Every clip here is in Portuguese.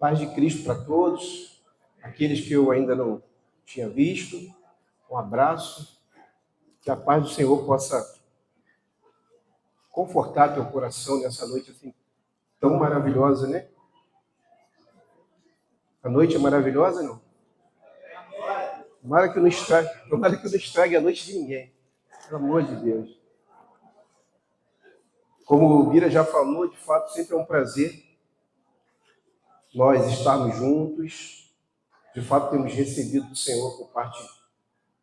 Paz de Cristo para todos, aqueles que eu ainda não tinha visto, um abraço, que a paz do Senhor possa confortar teu coração nessa noite assim tão maravilhosa, né? A noite é maravilhosa, não? Tomara que não estrague a noite de ninguém, pelo amor de Deus. Como o Bira já falou, de fato sempre é um prazer nós estarmos juntos. De fato temos recebido do Senhor por parte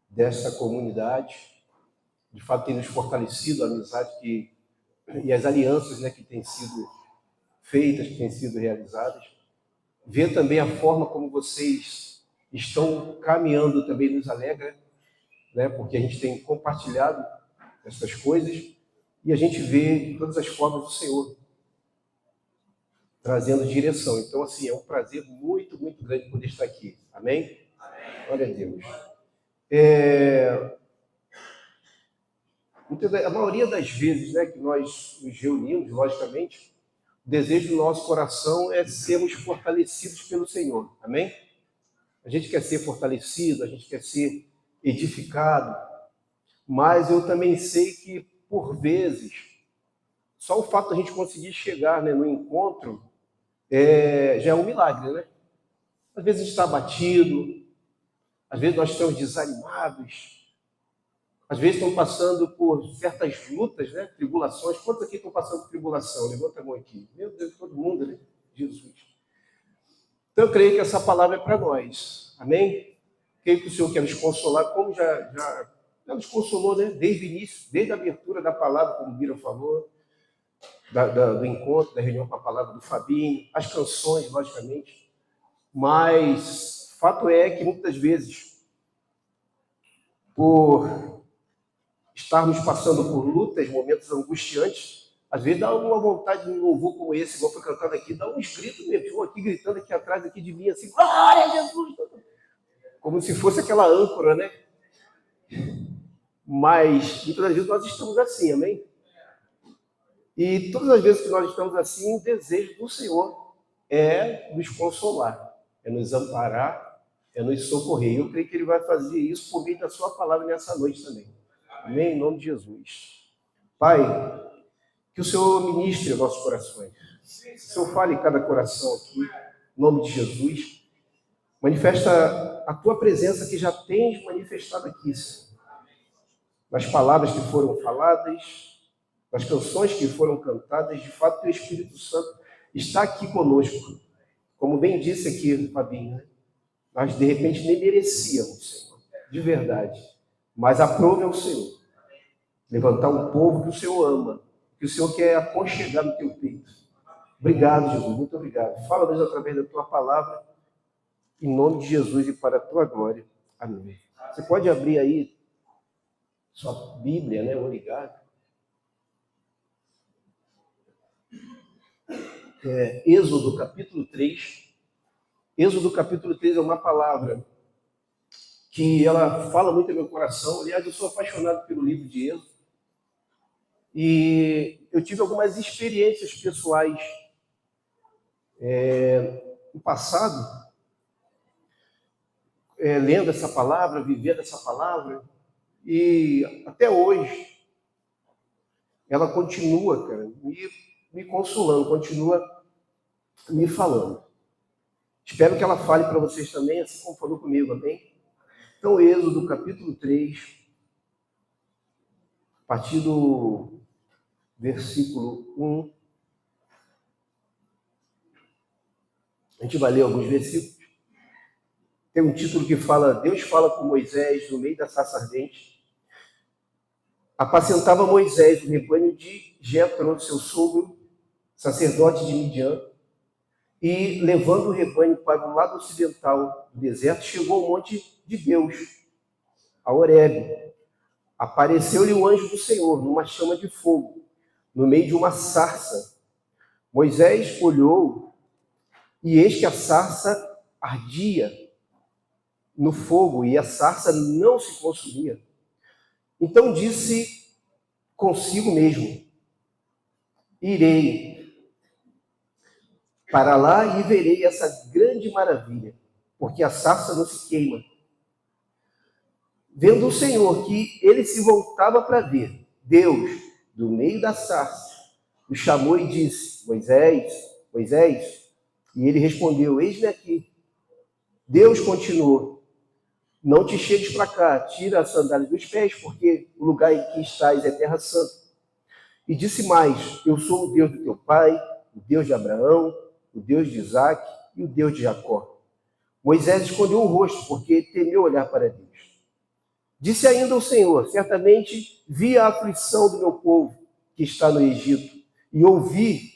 dessa comunidade. De fato tem nos fortalecido a amizade e as alianças, né, que têm sido feitas, que têm sido realizadas. Ver também a forma como vocês estão caminhando também nos alegra, né, porque a gente tem compartilhado essas coisas e a gente vê de todas as formas do Senhor trazendo direção. Então, assim, é um prazer muito, muito grande poder estar aqui. Amém? Amém. Glória a Deus. A maioria das vezes, né, que nós nos reunimos, logicamente, o desejo do nosso coração é sermos fortalecidos pelo Senhor. Amém? A gente quer ser fortalecido, a gente quer ser edificado, mas eu também sei que, por vezes, só o fato de a gente conseguir chegar, né, no encontro já é um milagre, né? Às vezes a gente está abatido, às vezes nós estamos desanimados, às vezes estamos passando por certas lutas, né? Tribulações. Quantos aqui estão passando por tribulação? Levanta a mão aqui. Meu Deus, todo mundo, né? Jesus. Então eu creio que essa palavra é para nós. Amém? Creio que o Senhor quer nos consolar, como já nos consolou, né? Desde o início, desde a abertura da palavra, como o Bira falou, do encontro, da reunião com a palavra do Fabinho, as canções, logicamente. Mas fato é que muitas vezes, por estarmos passando por lutas, momentos angustiantes, às vezes dá uma vontade de um louvor como esse, igual foi cantado aqui, dá uns gritos mesmo, tipo, aqui gritando aqui atrás aqui de mim, assim, glória a Jesus! Como se fosse aquela âncora, né? Mas muitas das vezes nós estamos assim, amém? E todas as vezes que nós estamos assim, o desejo do Senhor é nos consolar, é nos amparar, é nos socorrer. Eu creio que Ele vai fazer isso por meio da sua palavra nessa noite também. Amém? Em nome de Jesus. Pai, que o Senhor ministre nossos corações. Que o Senhor fale em cada coração aqui, em nome de Jesus. Manifesta a Tua presença que já tens manifestado aqui, Senhor. Nas palavras que foram faladas, nas canções que foram cantadas, de fato, o Espírito Santo está aqui conosco. Como bem disse aqui, Fabinho, né? Nós, de repente, nem merecíamos, Senhor, de verdade. Mas aprove ao Senhor levantar um povo que o Senhor ama, que o Senhor quer aconchegar no teu peito. Obrigado, Jesus, muito obrigado. Fala-nos através da tua palavra, em nome de Jesus e para a tua glória. Amém. Você pode abrir aí sua Bíblia, né? Vou ligar. Êxodo capítulo 3. Êxodo capítulo 3 é uma palavra que ela fala muito no meu coração. Aliás, eu sou apaixonado pelo livro de Êxodo. E eu tive algumas experiências pessoais no passado, lendo essa palavra, vivendo essa palavra. E até hoje, ela continua, cara, me consolando, continua me falando. Espero que ela fale para vocês também, assim como falou comigo, amém? Então, Êxodo, capítulo 3, a partir do versículo 1. A gente vai ler alguns versículos. Tem um título que fala, Deus fala com Moisés no meio da sarça ardente. Apacentava Moisés o rebanho de Jetro, seu sogro, sacerdote de Midian, e, levando o rebanho para o lado ocidental do deserto, chegou ao monte de Deus, a Horebe. Apareceu-lhe o anjo do Senhor, numa chama de fogo, no meio de uma sarça. Moisés olhou, e eis que a sarça ardia no fogo, e a sarça não se consumia. Então disse consigo mesmo, irei, para lá e verei essa grande maravilha, porque a sarça não se queima. Vendo o Senhor que ele se voltava para ver, Deus, do meio da sarça, o chamou e disse: Moisés, Moisés. E ele respondeu: Eis-me aqui. Deus continuou: Não te chegues para cá, tira a sandália dos pés, porque o lugar em que estás é terra santa. E disse mais: Eu sou o Deus do teu pai, o Deus de Abraão, o Deus de Isaque e o Deus de Jacó. Moisés escondeu o rosto, porque temeu olhar para Deus. Disse ainda o Senhor: Certamente vi a aflição do meu povo que está no Egito, e ouvi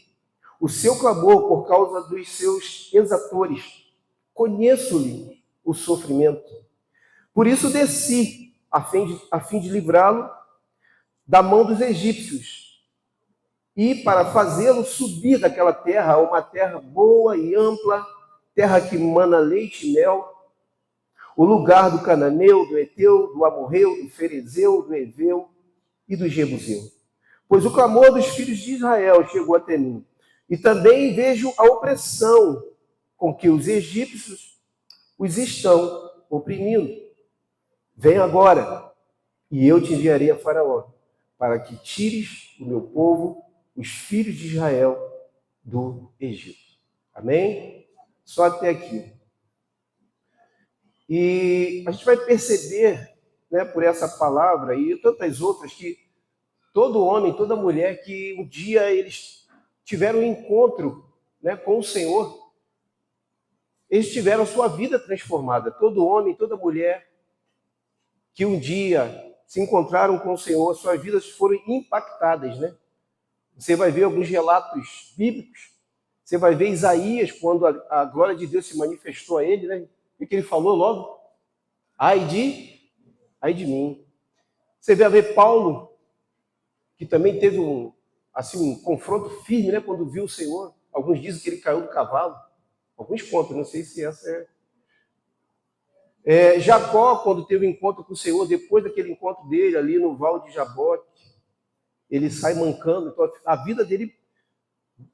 o seu clamor por causa dos seus exatores. Conheço-lhe o sofrimento. Por isso desci, a fim de livrá-lo da mão dos egípcios, e para fazê-lo subir daquela terra a uma terra boa e ampla, terra que mana leite e mel, o lugar do cananeu, do Eteu, do Amorreu, do Ferezeu, do Eveu e do Jebuseu. Pois o clamor dos filhos de Israel chegou até mim. E também vejo a opressão com que os egípcios os estão oprimindo. Vem agora, e eu te enviarei a Faraó, para que tires o meu povo, os filhos de Israel, do Egito. Amém? Só até aqui. E a gente vai perceber, né, por essa palavra e tantas outras, que todo homem, toda mulher que um dia eles tiveram um encontro, né, com o Senhor, eles tiveram a sua vida transformada. Todo homem, toda mulher que um dia se encontraram com o Senhor, suas vidas foram impactadas, né? Você vai ver alguns relatos bíblicos, você vai ver Isaías, quando a glória de Deus se manifestou a ele, né? O que ele falou logo? Ai de mim. Você vai ver Paulo, que também teve um confronto firme, né, quando viu o Senhor. Alguns dizem que ele caiu do cavalo. Alguns contam, não sei se essa é. Jacó, quando teve um encontro com o Senhor, depois daquele encontro dele ali no Val de Jaboque, ele sai mancando. Então, a vida dele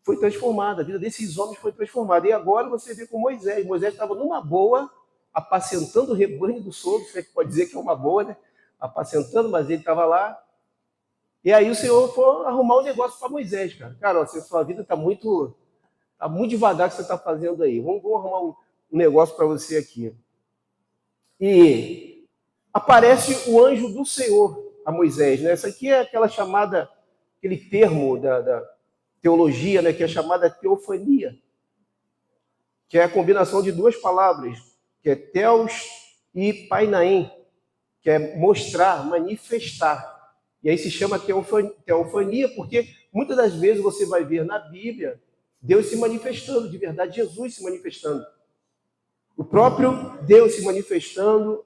foi transformada, a vida desses homens foi transformada. E agora você vê com Moisés. Moisés estava numa boa, apacentando o rebanho do sogro, você pode dizer que é uma boa, né? Apacentando, mas ele estava lá. E aí o Senhor foi arrumar um negócio para Moisés, cara. Cara, ó, sua vida está muito devagar que você está fazendo aí. Vamos arrumar um negócio para você aqui. E aparece o anjo do Senhor a Moisés, né? Essa aqui é aquela chamada, aquele termo da teologia, né, que é chamada teofania, que é a combinação de duas palavras, que é teos e painaim, que é mostrar, manifestar. E aí se chama teofania, porque muitas das vezes você vai ver na Bíblia Deus se manifestando, de verdade, Jesus se manifestando. O próprio Deus se manifestando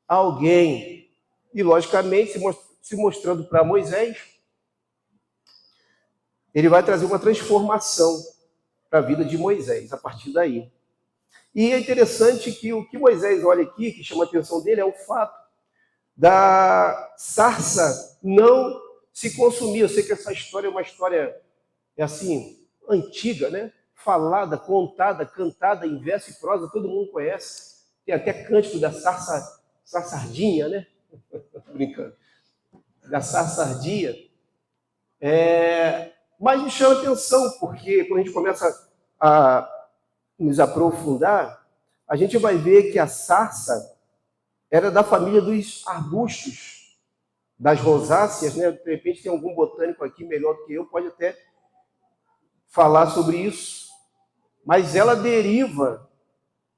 a alguém. E, logicamente, se mostrando para Moisés, ele vai trazer uma transformação para a vida de Moisés, a partir daí. E é interessante que o que Moisés olha aqui, que chama a atenção dele, é o fato da sarça não se consumir. Eu sei que essa história é uma história, antiga, né? Falada, contada, cantada em verso e prosa, todo mundo conhece. Tem até cântico da sarçardinha, né? Brincando. Da sarçardinha. Mas me chama atenção, porque quando a gente começa a nos aprofundar, a gente vai ver que a sarça era da família dos arbustos, das rosáceas, né? De repente tem algum botânico aqui melhor do que eu, pode até falar sobre isso. Mas ela deriva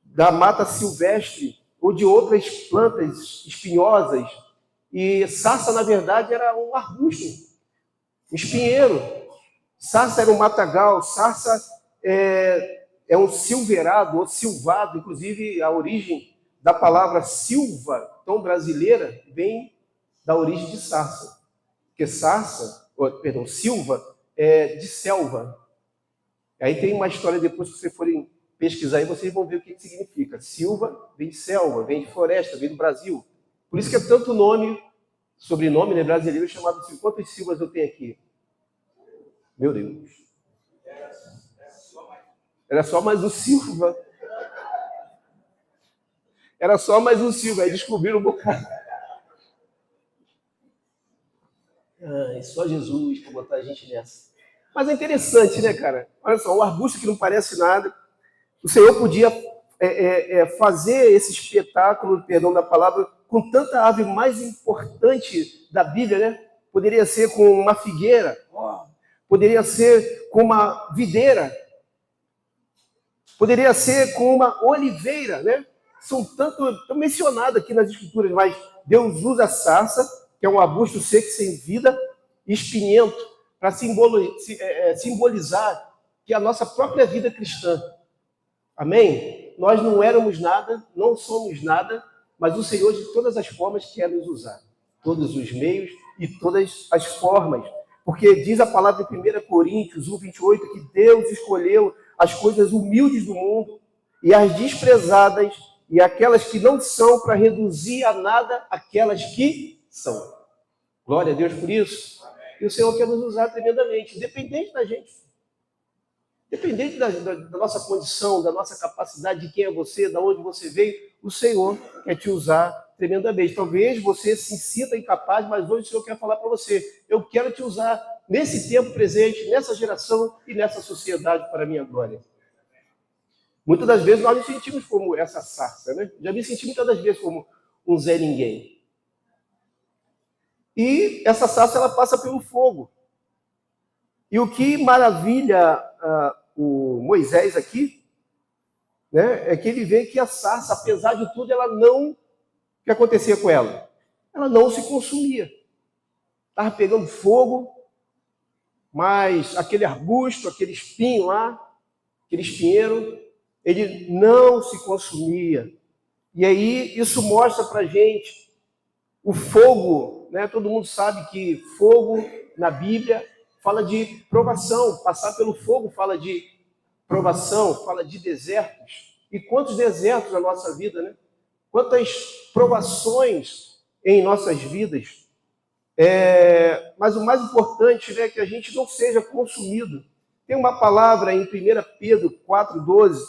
da mata silvestre ou de outras plantas espinhosas. E sarça, na verdade, era um arbusto, um espinheiro. Sarça era um matagal, sarça é um silverado ou silvado. Inclusive, a origem da palavra silva, tão brasileira, vem da origem de sarça. Porque silva é de selva. Aí tem uma história, depois que vocês forem pesquisar aí, vocês vão ver o que significa. Silva vem de selva, vem de floresta, vem do Brasil. Por isso que é tanto sobrenome, né, brasileiro, chamado assim. Quantas silvas eu tenho aqui? Meu Deus. Era só mais um Silva. Era só mais um Silva. Aí descobriram um bocado. Ai, só Jesus para botar a gente nessa. Mas é interessante, né, cara? Olha só, um arbusto que não parece nada. O Senhor podia fazer esse espetáculo, perdão da palavra, com tanta árvore mais importante da Bíblia, né? Poderia ser com uma figueira, poderia ser com uma videira, poderia ser com uma oliveira, né? São tanto mencionadas aqui nas Escrituras, mas Deus usa a sarça, que é um arbusto seco sem vida, e espinhento, para simbolizar que a nossa própria vida cristã. Amém? Nós não éramos nada, não somos nada, mas o Senhor de todas as formas quer nos usar. Todos os meios e todas as formas. Porque diz a palavra em 1 Coríntios 1:28 que Deus escolheu as coisas humildes do mundo e as desprezadas e aquelas que não são para reduzir a nada aquelas que são. Glória a Deus por isso. E o Senhor quer nos usar tremendamente, independente da gente. Independente da nossa condição, da nossa capacidade, de quem é você, de onde você veio, o Senhor quer te usar tremendamente. Talvez você se sinta incapaz, mas hoje o Senhor quer falar para você: eu quero te usar nesse tempo presente, nessa geração e nessa sociedade para a minha glória. Muitas das vezes nós nos sentimos como essa sarça, né? Já me senti muitas das vezes como um Zé Ninguém. E essa sarça, ela passa pelo fogo. E o que maravilha o Moisés aqui, né, é que ele vê que a sarça, apesar de tudo, ela não... O que acontecia com ela? Ela não se consumia. Estava pegando fogo, mas aquele arbusto, aquele espinho lá, aquele espinheiro, ele não se consumia. E aí isso mostra para a gente o fogo, né? Todo mundo sabe que fogo na Bíblia fala de provação, passar pelo fogo fala de provação, fala de desertos. E quantos desertos na nossa vida, né? Quantas provações em nossas vidas. Mas o mais importante, né, é que a gente não seja consumido. Tem uma palavra em 1 Pedro 4,12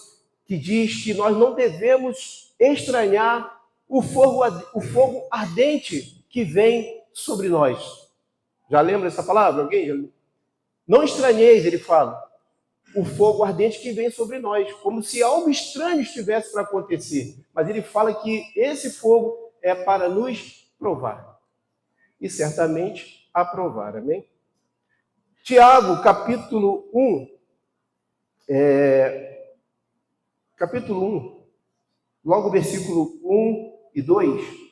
que diz que nós não devemos estranhar o fogo ardente que vem sobre nós. Já lembra essa palavra? Alguém? Não estranheis, ele fala, o fogo ardente que vem sobre nós, como se algo estranho estivesse para acontecer. Mas ele fala que esse fogo é para nos provar. E certamente aprovar, amém? Tiago, capítulo 1, logo versículo 1 e 2.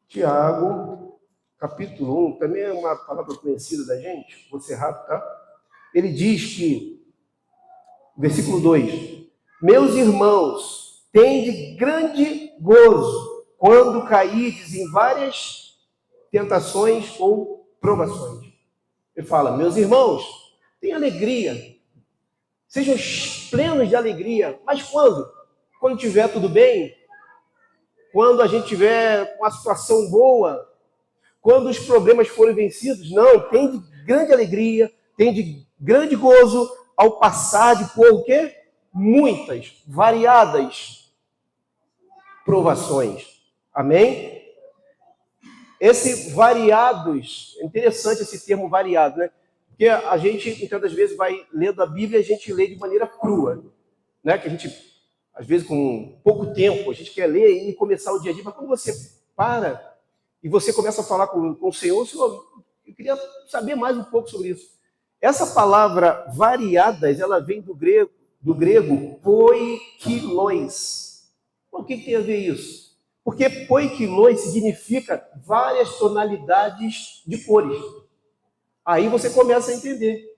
Tiago, capítulo 1, também é uma palavra conhecida da gente, vou ser rápido, tá? Ele diz que, versículo 2, meus irmãos, tende grande gozo quando caídes em várias tentações ou provações. Ele fala, meus irmãos, tenham alegria, sejam plenos de alegria, mas quando? Quando tiver tudo bem? Quando a gente tiver uma situação boa, quando os problemas forem vencidos? Não, tem de grande alegria, tem de grande gozo ao passar de por o quê? Muitas, variadas provações. Amém? Esse variados, é interessante esse termo variado, né? Porque a gente, muitas das vezes, vai lendo a Bíblia e a gente lê de maneira crua, né? Que a gente... Às vezes, com pouco tempo, a gente quer ler e começar o dia a dia, mas quando você para e você começa a falar com o Senhor, eu queria saber mais um pouco sobre isso. Essa palavra variadas, ela vem do grego poikilos. O que tem a ver isso? Porque poikilos significa várias tonalidades de cores. Aí você começa a entender.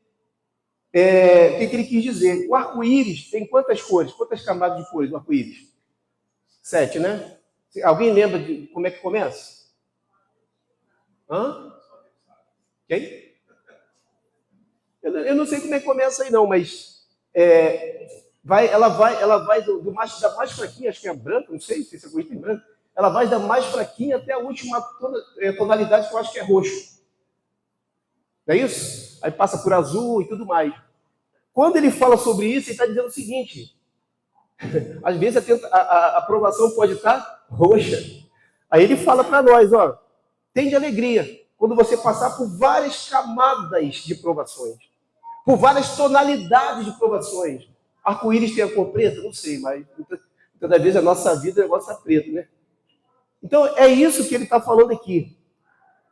O que ele quis dizer? O arco-íris tem quantas cores? Quantas camadas de cores o arco-íris? 7, né? Alguém lembra de como é que começa? Quem? Eu não sei como é que começa aí não, mas ela vai da mais fraquinha, acho que é branca, não sei se essa cor tem branca, Ela vai da mais fraquinha até a última tonalidade, que eu acho que é roxo. Não é isso? Aí passa por azul e tudo mais. Quando ele fala sobre isso, ele está dizendo o seguinte: às vezes a aprovação pode estar roxa. Aí ele fala para nós, ó, tem de alegria quando você passar por várias camadas de provações, por várias tonalidades de provações. Arco-íris tem a cor preta? Não sei, mas muitas vezes a nossa vida é negócio é preto, né? Então é isso que ele está falando aqui.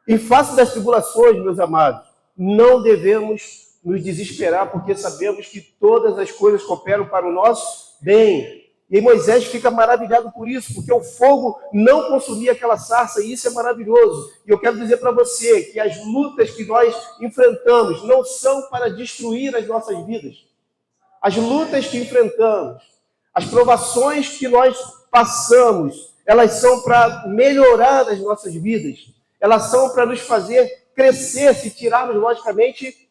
Em face das tribulações, meus amados, não devemos nos desesperar, porque sabemos que todas as coisas cooperam para o nosso bem. E Moisés fica maravilhado por isso, porque o fogo não consumia aquela sarça, e isso é maravilhoso. E eu quero dizer para você que as lutas que nós enfrentamos não são para destruir as nossas vidas. As lutas que enfrentamos, as provações que nós passamos, elas são para melhorar as nossas vidas. Elas são para nos fazer crescer, se tirarmos, logicamente,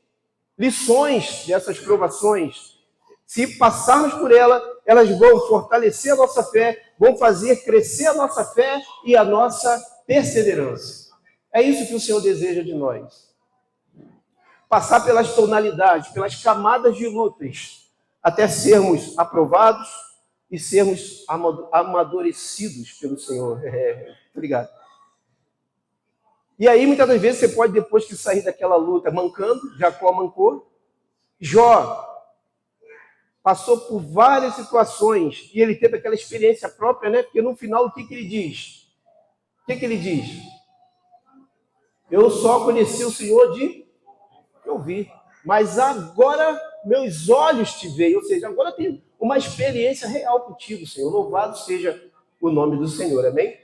lições dessas provações. Se passarmos por elas vão fortalecer a nossa fé, vão fazer crescer a nossa fé e a nossa perseverança. É isso que o Senhor deseja de nós. Passar pelas tonalidades, pelas camadas de lutas, até sermos aprovados e sermos amadurecidos pelo Senhor. Obrigado. E aí, muitas das vezes, você pode, depois que sair daquela luta, mancando, Jacó mancou. Jó passou por várias situações e ele teve aquela experiência própria, né? Porque no final, o que ele diz? O que ele diz? Eu só conheci o Senhor de ouvir, mas agora meus olhos te veem, ou seja, agora eu tenho uma experiência real contigo, Senhor. Louvado seja o nome do Senhor, amém?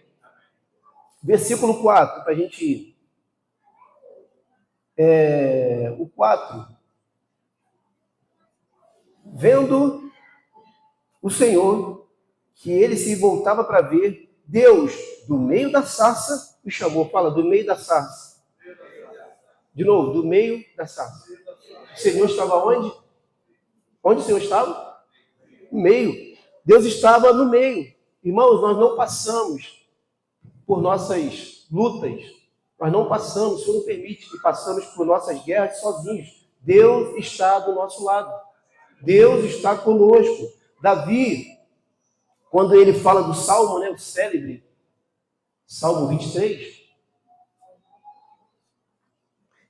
Versículo 4, para a gente ir. O 4. Vendo o Senhor que ele se voltava para ver, Deus, do meio da sarça, o chamou. Fala, do meio da sarça. De novo, do meio da sarça. O Senhor estava onde? Onde o Senhor estava? No meio. Deus estava no meio. Irmãos, nós não passamos por nossas lutas. Nós não passamos, o Senhor não permite que passamos por nossas guerras sozinhos. Deus está do nosso lado. Deus está conosco. Davi, quando ele fala do Salmo, né, o célebre, Salmo 23,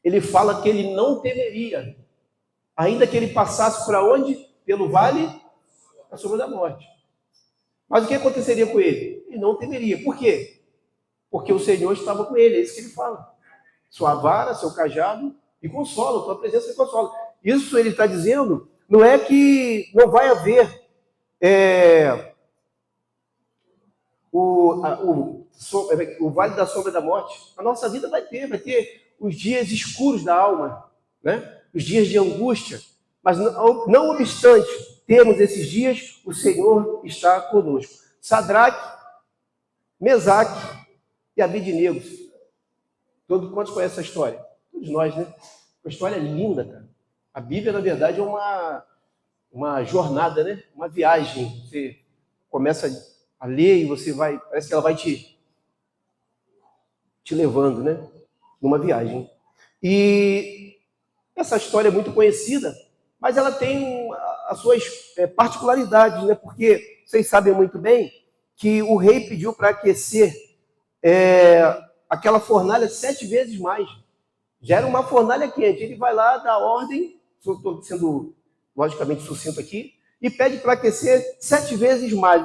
ele fala que ele não temeria, ainda que ele passasse para onde? Pelo vale da sombra da morte. Mas o que aconteceria com ele? Ele não temeria. Por quê? Porque o Senhor estava com ele, é isso que ele fala. Sua vara, seu cajado, me consola, tua presença me consola. Isso ele está dizendo, não é que não vai haver o vale da sombra da morte. A nossa vida vai ter os dias escuros da alma, né? Os dias de angústia. Mas não obstante termos esses dias, o Senhor está conosco. Sadraque, Mesaque e Abednego. Quantos conhecem essa história? Todos nós, né? Uma história linda, cara. A Bíblia, na verdade, é uma jornada, né? Uma viagem. Você começa a ler e você vai... Parece que ela vai te levando, né? Numa viagem. E essa história é muito conhecida, mas ela tem as suas particularidades, né? Porque vocês sabem muito bem que o rei pediu para aquecer aquela fornalha 7 vezes mais. Já era uma fornalha quente. Ele vai lá, dá ordem, estou sendo logicamente sucinto aqui, e pede para aquecer 7 vezes mais.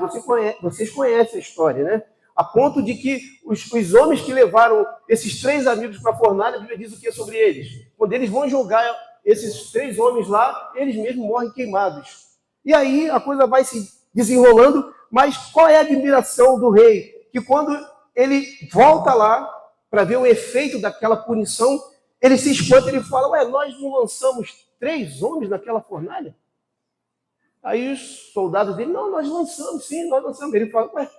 Vocês conhecem a história, né? A ponto de que os homens que levaram esses 3 amigos para a fornalha, a Bíblia diz o que sobre eles? Quando eles vão jogar esses 3 homens lá, eles mesmos morrem queimados. E aí a coisa vai se desenrolando, mas qual é a admiração do rei? Que quando ele volta lá para ver o efeito daquela punição, ele se espanta e ele fala, ué, nós não lançamos 3 homens naquela fornalha? Aí os soldados dele, não, nós lançamos, sim, nós lançamos. Ele fala, ué,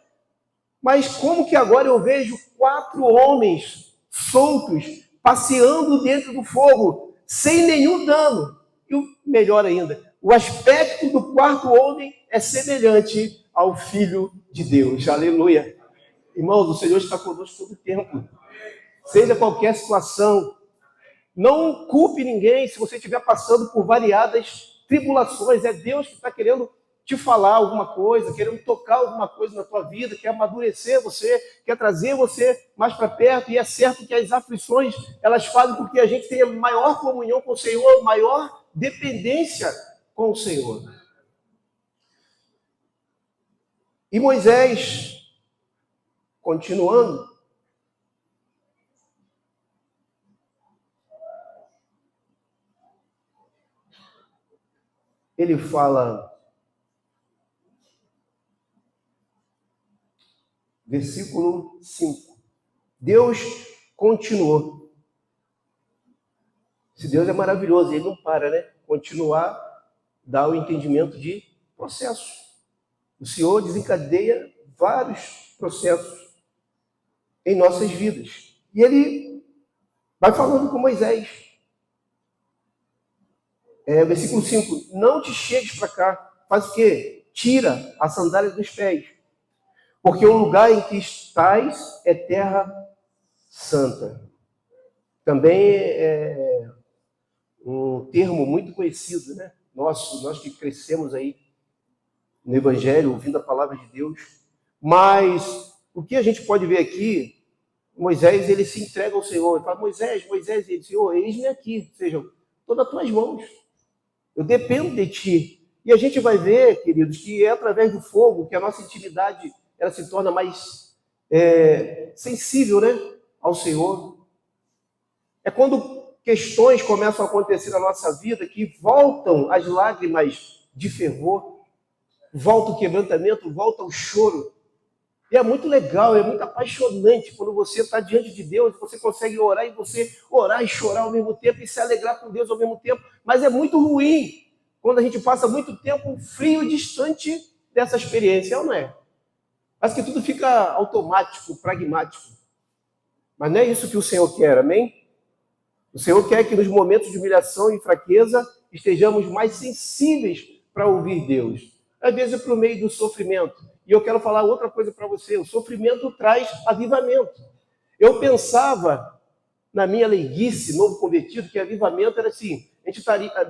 mas como que agora eu vejo 4 homens soltos, passeando dentro do fogo, sem nenhum dano? E o melhor ainda, o aspecto do 4º homem é semelhante ao Filho de Deus. Aleluia. Irmãos, o Senhor está conosco todo o tempo. Seja qualquer situação, não culpe ninguém se você estiver passando por variadas tribulações. É Deus que está querendo te falar alguma coisa, querendo tocar alguma coisa na tua vida, quer amadurecer você, quer trazer você mais para perto. E é certo que as aflições, elas fazem com que a gente tenha maior comunhão com o Senhor, maior dependência com o Senhor. E Moisés, continuando, ele fala, versículo 5, Deus continuou. Esse Deus é maravilhoso, ele não para, né? Continuar dá o entendimento de processo. O Senhor desencadeia vários processos em nossas vidas. E ele vai falando com Moisés. Versículo 5, não te chegues para cá. Faz o quê? Tira a sandália dos pés. Porque o lugar em que estás é terra santa. Também é um termo muito conhecido, né? Nós que crescemos aí no Evangelho, ouvindo a palavra de Deus. Mas o que a gente pode ver aqui, Moisés, ele se entrega ao Senhor. Ele fala, Moisés, ele diz, Senhor, eis-me aqui. Ou seja, estou nas tuas mãos. Eu dependo de ti. E a gente vai ver, queridos, que é através do fogo que a nossa intimidade ela se torna mais sensível, né, ao Senhor. É quando questões começam a acontecer na nossa vida que voltam as lágrimas de fervor, volta o quebrantamento, volta o choro. E é muito legal, é muito apaixonante quando você está diante de Deus, você consegue orar e você orar e chorar ao mesmo tempo e se alegrar com Deus ao mesmo tempo. Mas é muito ruim quando a gente passa muito tempo frio e distante dessa experiência, não é? Parece que tudo fica automático, pragmático. Mas não é isso que o Senhor quer, amém? O Senhor quer que nos momentos de humilhação e fraqueza estejamos mais sensíveis para ouvir Deus. Às vezes é por meio do sofrimento. E eu quero falar outra coisa para você. O sofrimento traz avivamento. Eu pensava, na minha leiguice, novo convertido, que avivamento era assim,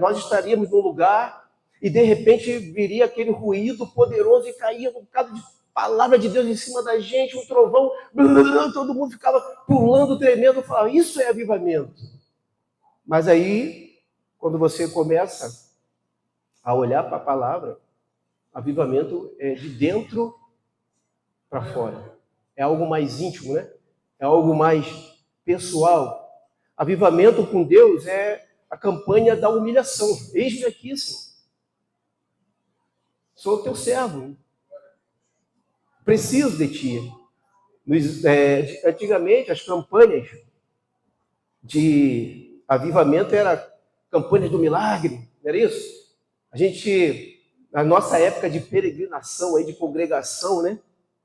nós estaríamos num lugar e de repente viria aquele ruído poderoso e caía um bocado de palavra de Deus em cima da gente, um trovão, todo mundo ficava pulando, tremendo, falava, isso é avivamento. Mas aí, quando você começa a olhar para a palavra, avivamento é de dentro para fora. É algo mais íntimo, né? É algo mais pessoal. Avivamento com Deus é a campanha da humilhação. Eis-me aqui, Senhor. Sou teu servo. Preciso de ti. Antigamente, as campanhas de avivamento eram campanhas do milagre, não era isso? A gente, na nossa época de peregrinação, aí, de congregação, né?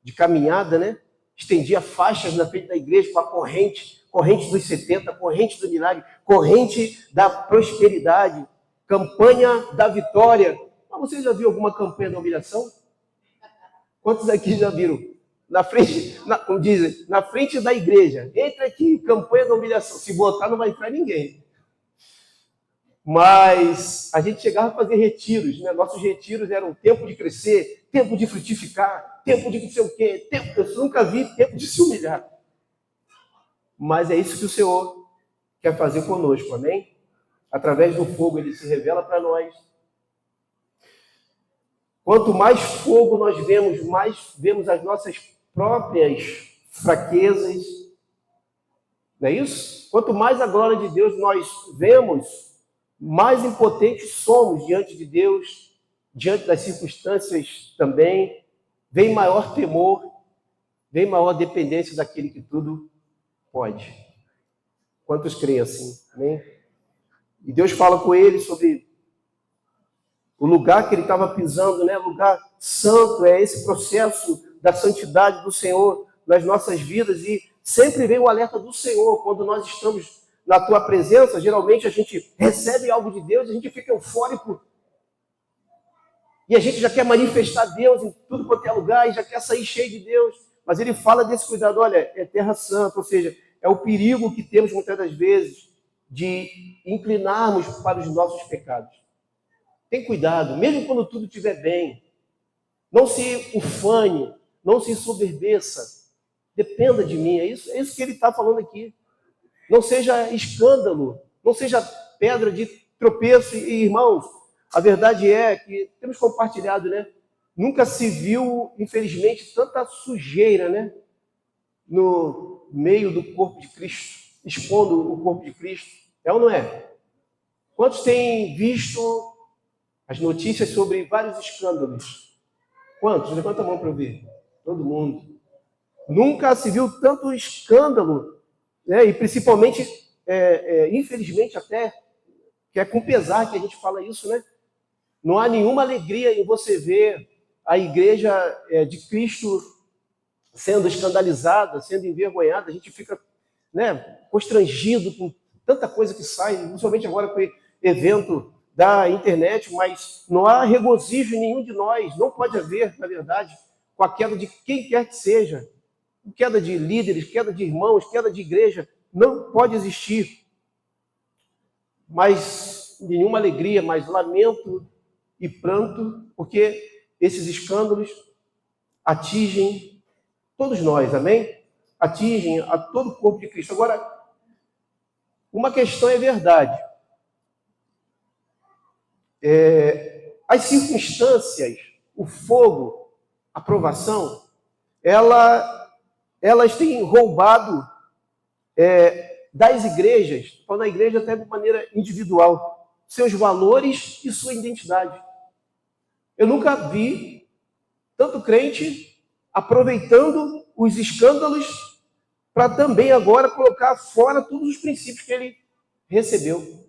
De caminhada, né? Estendia faixas na frente da igreja com a corrente dos 70, corrente do milagre, corrente da prosperidade, campanha da vitória. Mas você já viu alguma campanha da humilhação? Quantos aqui já viram? Na frente, como dizem, na frente da igreja. Entra aqui, campanha da humilhação. Se botar, não vai entrar ninguém. Mas a gente chegava a fazer retiros, né? Nossos retiros eram tempo de crescer, tempo de frutificar, tempo de não sei o quê. Eu nunca vi tempo de se humilhar. Mas é isso que o Senhor quer fazer conosco, amém? Através do fogo, ele se revela para nós. Quanto mais fogo nós vemos, mais vemos as nossas próprias fraquezas. Não é isso? Quanto mais a glória de Deus nós vemos, mais impotentes somos diante de Deus, diante das circunstâncias também. Vem maior temor, vem maior dependência daquele que tudo pode. Quantos creem assim? Amém? E Deus fala com ele sobre o lugar que ele estava pisando, né? Lugar santo, é esse processo da santidade do Senhor nas nossas vidas. E sempre vem o alerta do Senhor quando nós estamos na tua presença. Geralmente a gente recebe algo de Deus, a gente fica eufórico. E a gente já quer manifestar Deus em tudo quanto é lugar, e já quer sair cheio de Deus. mas ele fala desse cuidado, olha, é terra santa, ou seja, é o perigo que temos muitas das vezes de inclinarmos para os nossos pecados. Tem cuidado, mesmo quando tudo estiver bem, não se ufane, não se ensoberbeça, dependa de mim, é isso que ele está falando aqui. Não seja escândalo, não seja pedra de tropeço. E, irmãos, a verdade é que temos compartilhado, né? Nunca se viu, infelizmente, tanta sujeira, né? No meio do corpo de Cristo, expondo o corpo de Cristo. É ou não é? Quantos têm visto as notícias sobre vários escândalos? Quantos? Levanta a mão para eu ver. Todo mundo. Nunca se viu tanto escândalo, né? E principalmente, infelizmente até, que é com pesar que a gente fala isso, né? Não há nenhuma alegria em você ver a igreja de Cristo sendo escandalizada, sendo envergonhada. A gente fica, né, constrangido com tanta coisa que sai, principalmente agora com o evento da internet, mas não há regozijo em nenhum de nós, não pode haver, na verdade, com a queda de quem quer que seja, queda de líderes, queda de irmãos, queda de igreja, não pode existir. Mas nenhuma alegria, mas lamento e pranto, porque esses escândalos atingem todos nós, amém? Atingem a todo o corpo de Cristo. Agora, uma questão é verdade. As circunstâncias, o fogo, a provação, elas têm roubado das igrejas, falando da igreja até de maneira individual, seus valores e sua identidade. Eu nunca vi tanto crente aproveitando os escândalos para também agora colocar fora todos os princípios que ele recebeu.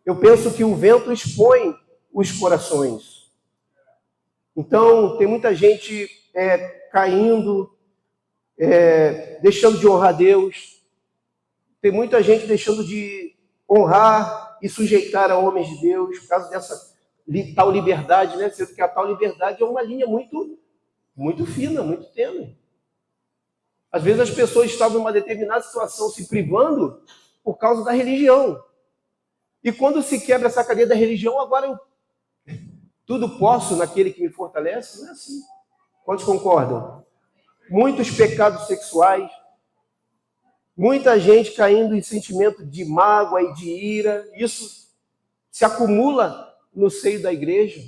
Eu penso que o vento expõe os corações. Então, tem muita gente caindo, deixando de honrar Deus. Tem muita gente deixando de honrar e sujeitar a homens de Deus por causa dessa tal liberdade, né? Sendo que a tal liberdade é uma linha muito, muito fina, muito tênue. Às vezes as pessoas estavam em uma determinada situação se privando por causa da religião. E quando se quebra essa cadeia da religião, agora eu tudo posso naquele que me fortalece? Não é assim. Quantos concordam? Muitos pecados sexuais, muita gente caindo em sentimento de mágoa e de ira. Isso se acumula no seio da igreja.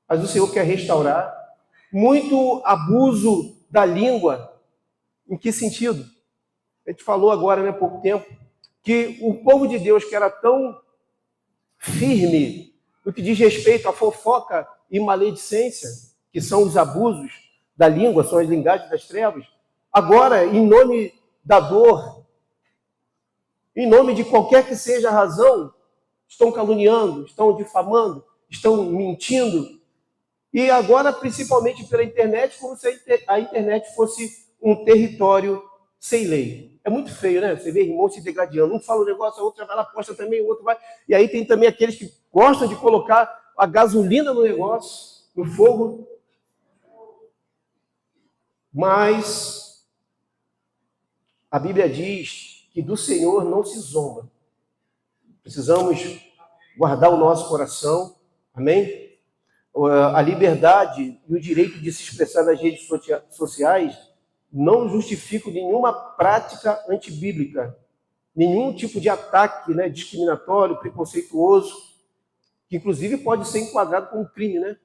Mas o Senhor quer restaurar. Muito abuso da língua. Em que sentido? A gente falou agora, né, há pouco tempo, que o povo de Deus, que era tão firme no que diz respeito à fofoca e maledicência, que são os abusos da língua, são as linguagens das trevas, agora, em nome da dor, em nome de qualquer que seja a razão, estão caluniando, estão difamando, estão mentindo. E agora, principalmente pela internet, como se a internet fosse um território sem lei. É muito feio, né? Você vê irmãos se degradando. Um fala um negócio, a outra vai lá, posta também, o outro vai. E aí tem também aqueles que gostam de colocar a gasolina no negócio, no fogo. Mas a Bíblia diz que do Senhor não se zomba. Precisamos guardar o nosso coração. Amém? A liberdade e o direito de se expressar nas redes sociais não justificam nenhuma prática antibíblica, nenhum tipo de ataque, né, discriminatório, preconceituoso, que inclusive pode ser enquadrado como crime, né?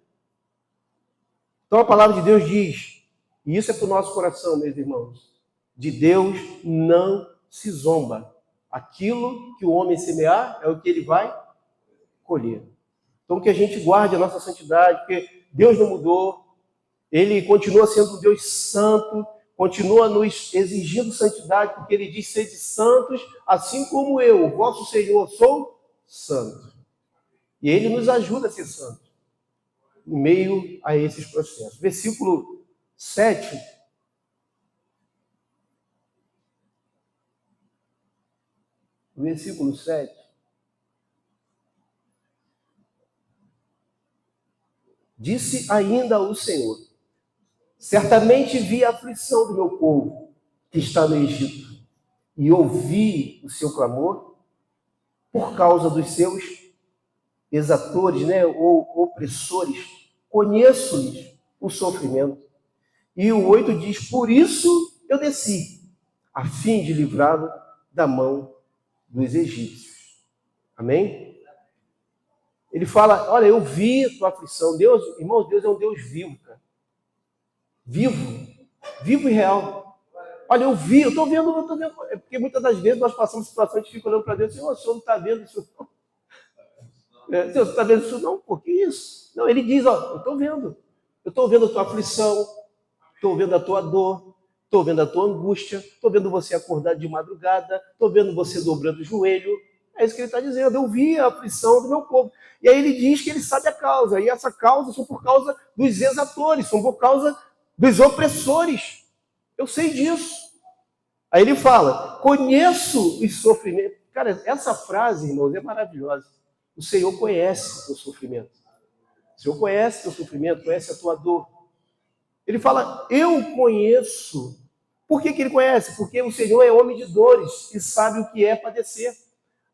Então a palavra de Deus diz, e isso é para o nosso coração, meus irmãos, de Deus não se zomba. Aquilo que o homem semear é o que ele vai colher. Então que a gente guarde a nossa santidade, porque Deus não mudou, Ele continua sendo um Deus santo, continua nos exigindo santidade, porque Ele diz, sede santos, assim como eu, o vosso Senhor, sou santo. E Ele nos ajuda a ser santos, em meio a esses processos. Versículo 7. Versículo 7. Disse ainda o Senhor, Certamente vi a aflição do meu povo que está no Egito e ouvi o seu clamor por causa dos seus exatores, né, ou opressores. Conheço-lhes o sofrimento. E o 8 diz, por isso eu desci, a fim de livrá-lo da mão dos egípcios. Amém? Ele fala, olha, eu vi a tua aflição. Deus, irmãos, Deus é um Deus vivo, cara. Vivo e real. Olha, eu estou vendo. É porque muitas das vezes nós passamos situações que ficam olhando para Deus e o senhor não está vendo isso não. Senhor, você está vendo isso não? Por que isso? Não, ele diz, ó, eu estou vendo. Eu estou vendo a tua aflição, estou vendo a tua dor, estou vendo a tua angústia, estou vendo você acordar de madrugada, estou vendo você dobrando o joelho. É isso que ele está dizendo. Eu vi a aflição do meu povo. E aí ele diz que ele sabe a causa. E essa causa são por causa dos exatores, são por causa dos opressores. Eu sei disso. Aí ele fala, conheço os sofrimentos. Cara, essa frase, irmãos, é maravilhosa. O Senhor conhece o teu sofrimento. O Senhor conhece o teu sofrimento, conhece a tua dor. Ele fala, eu conheço. Por que ele conhece? Porque o Senhor é homem de dores e sabe o que é padecer.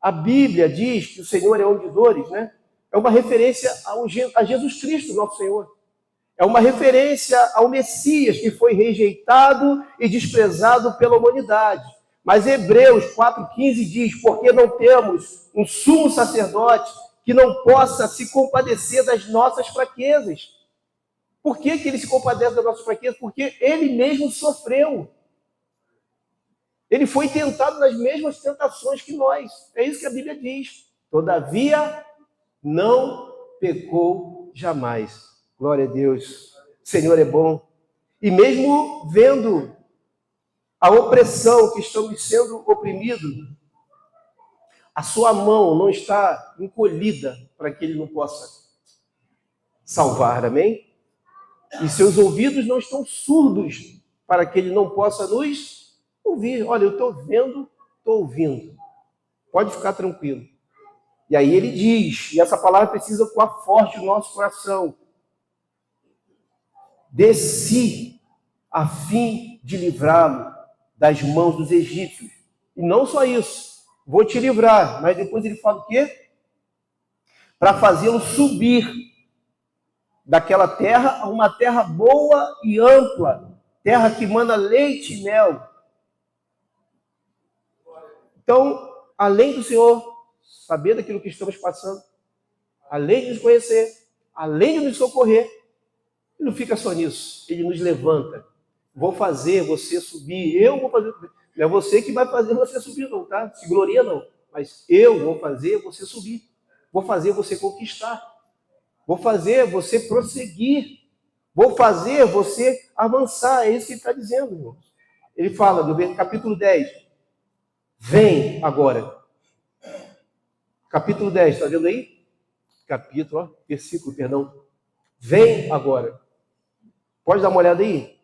A Bíblia diz que o Senhor é homem de dores, né? É uma referência a Jesus Cristo, nosso Senhor. É uma referência ao Messias, que foi rejeitado e desprezado pela humanidade. Mas Hebreus 4,15 diz, porque não temos um sumo sacerdote que não possa se compadecer das nossas fraquezas. Por que ele se compadece das nossas fraquezas? Porque ele mesmo sofreu. Ele foi tentado nas mesmas tentações que nós. É isso que a Bíblia diz. Todavia, não pecou jamais. Glória a Deus. O Senhor é bom. E mesmo vendo a opressão que estamos sendo oprimidos, a sua mão não está encolhida para que ele não possa salvar, amém? E seus ouvidos não estão surdos para que ele não possa nos ouvir. Olha, eu estou vendo, estou ouvindo. Pode ficar tranquilo. E aí ele diz, e essa palavra precisa coar forte no nosso coração, desci a fim de livrá-lo das mãos dos egípcios. E não só isso, vou te livrar, mas depois ele fala o quê? Para fazê-lo subir daquela terra a uma terra boa e ampla, terra que manda leite e mel. Então, além do Senhor saber daquilo que estamos passando, além de nos conhecer, além de nos socorrer, ele não fica só nisso, ele nos levanta. Vou fazer você subir, eu vou fazer. Não é você que vai fazer você subir, não, tá? Se gloria não. Mas eu vou fazer você subir. Vou fazer você conquistar. Vou fazer você prosseguir. Vou fazer você avançar. É isso que ele está dizendo, irmãos. Ele fala no capítulo 10. Vem agora. Capítulo 10, está vendo aí? Versículo, perdão. Vem agora. Pode dar uma olhada aí?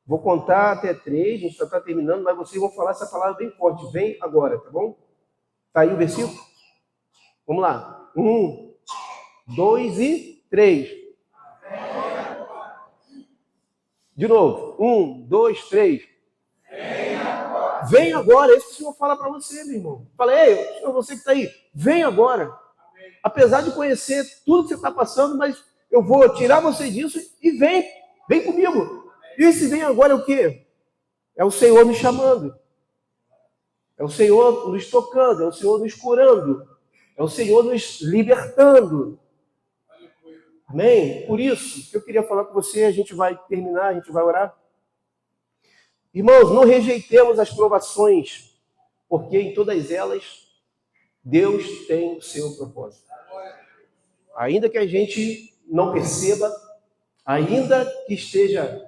Vou contar até 3, a gente já está terminando, mas vocês vão falar essa palavra bem forte. Vem agora, tá bom? Está aí o versículo? Vamos lá. 1, 2 e 3. De novo. 1, 2, 3. Vem agora. É isso que o Senhor fala para você, meu irmão. Fala, ei, Senhor, você que está aí, vem agora. Apesar de conhecer tudo que você está passando, mas eu vou tirar você disso e vem comigo. E esse vem agora é o quê? É o Senhor nos chamando. É o Senhor nos tocando, é o Senhor nos curando, é o Senhor nos libertando. Amém? Por isso que eu queria falar com você, a gente vai terminar, a gente vai orar. Irmãos, não rejeitemos as provações, porque em todas elas Deus tem o seu propósito. Ainda que a gente não perceba, ainda que esteja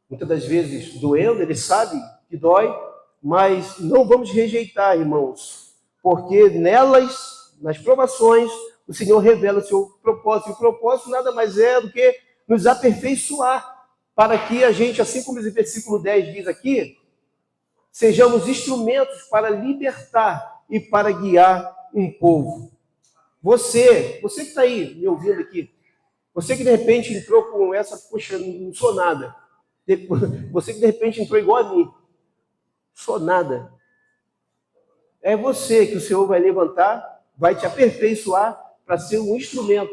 muitas das vezes doendo, ele sabe que dói, mas não vamos rejeitar, irmãos, porque nelas, nas provações, o Senhor revela o seu propósito. E o propósito nada mais é do que nos aperfeiçoar, para que a gente, assim como esse versículo 10 diz aqui, sejamos instrumentos para libertar e para guiar um povo. Você que está aí me ouvindo aqui, você que de repente entrou com essa, poxa, não sou nada. Você que de repente entrou igual a mim. Sou nada. É você que o Senhor vai levantar, vai te aperfeiçoar para ser um instrumento,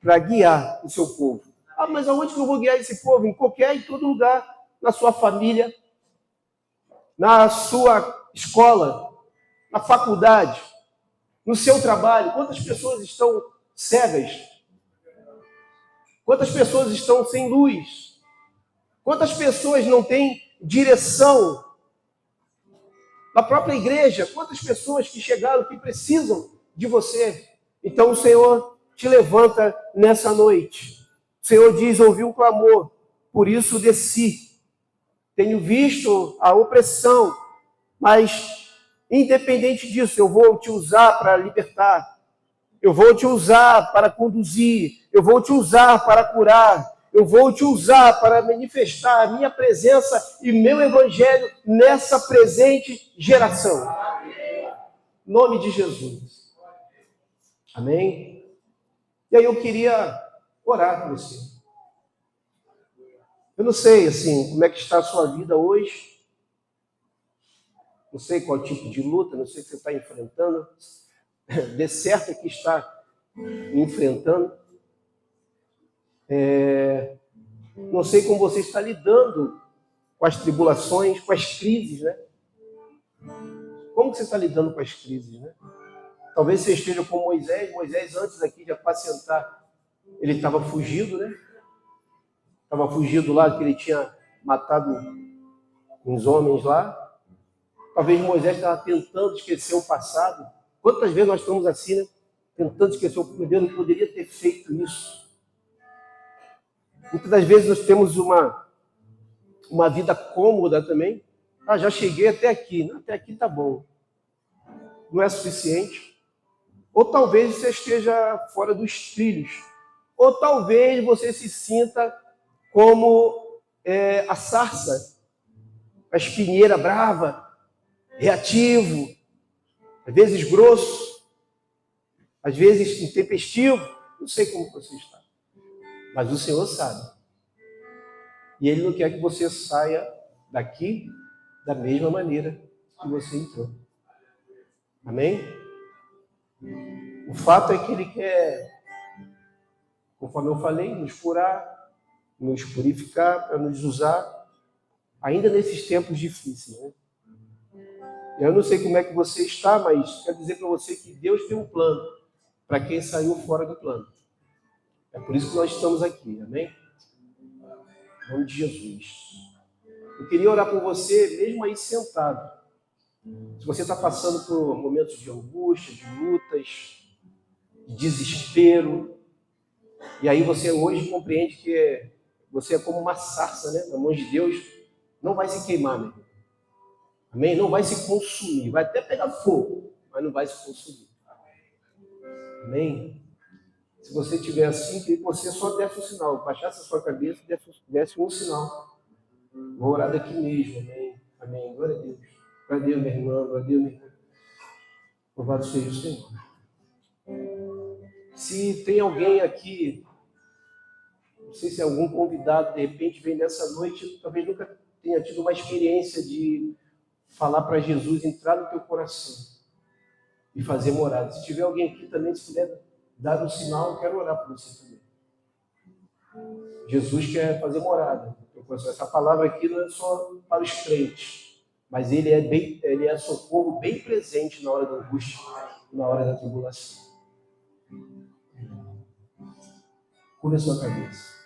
para guiar o seu povo. Ah, mas aonde que eu vou guiar esse povo? Em todo lugar. Na sua família, na sua escola, na faculdade, no seu trabalho. Quantas pessoas estão cegas? Quantas pessoas estão sem luz? Quantas pessoas não têm direção? Na própria igreja, quantas pessoas que chegaram que precisam de você? Então o Senhor te levanta nessa noite. O Senhor diz: ouvi um clamor, por isso desci. Tenho visto a opressão, mas independente disso, eu vou te usar para libertar. Eu vou te usar para conduzir. Eu vou te usar para curar. Eu vou te usar para manifestar a minha presença e meu evangelho nessa presente geração. Em nome de Jesus. Amém? E aí eu queria orar com você. Eu não sei, assim, como é que está a sua vida hoje. Não sei qual tipo de luta, não sei o que você está enfrentando. De certo que está enfrentando. Não sei como você está lidando com as tribulações, com as crises, né? Como que você está lidando com as crises, né? Talvez você esteja como Moisés. Moisés, antes aqui de apacentar, ele estava fugido, né? Estava fugido lá, que ele tinha matado uns homens lá. Talvez Moisés estava tentando esquecer o passado. Quantas vezes nós estamos assim, né? Tentando esquecer o que Deus não poderia ter feito isso. Muitas das vezes nós temos uma vida cômoda também. Ah, já cheguei até aqui. Não, até aqui tá bom. Não é suficiente. Ou talvez você esteja fora dos trilhos. Ou talvez você se sinta como a sarça, a espinheira brava, reativo, às vezes grosso, às vezes intempestivo. Não sei como você está. Mas o Senhor sabe. E Ele não quer que você saia daqui da mesma maneira que você entrou. Amém? O fato é que Ele quer, conforme eu falei, nos curar, nos purificar, para nos usar, ainda nesses tempos difíceis, né? Eu não sei como é que você está, mas quero dizer para você que Deus tem um plano para quem saiu fora do plano. É por isso que nós estamos aqui, amém? Em nome de Jesus. Eu queria orar por você, mesmo aí sentado. Se você está passando por momentos de angústia, de lutas, de desespero, e aí você hoje compreende que você é como uma sarça, né? Na mão de Deus, não vai se queimar, né? Amém? Não vai se consumir. Vai até pegar fogo, mas não vai se consumir. Amém? Se você estiver assim, que você só desse um sinal. Baixasse a sua cabeça e desse um sinal. Vou orar daqui mesmo. Amém? Amém. Glória a Deus. Glória a Deus, minha irmã. Glória a Deus, minha irmã. Louvado seja o Senhor. Se tem alguém aqui, não sei se é algum convidado, de repente vem nessa noite, talvez nunca tenha tido uma experiência de falar para Jesus entrar no teu coração e fazer morada. Se tiver alguém aqui também, se puder dar um sinal, eu quero orar por você também. Jesus quer fazer morada no teu coração. Essa palavra aqui não é só para os crentes, mas ele é socorro bem presente na hora da angústia, na hora da tribulação. Cura a sua cabeça.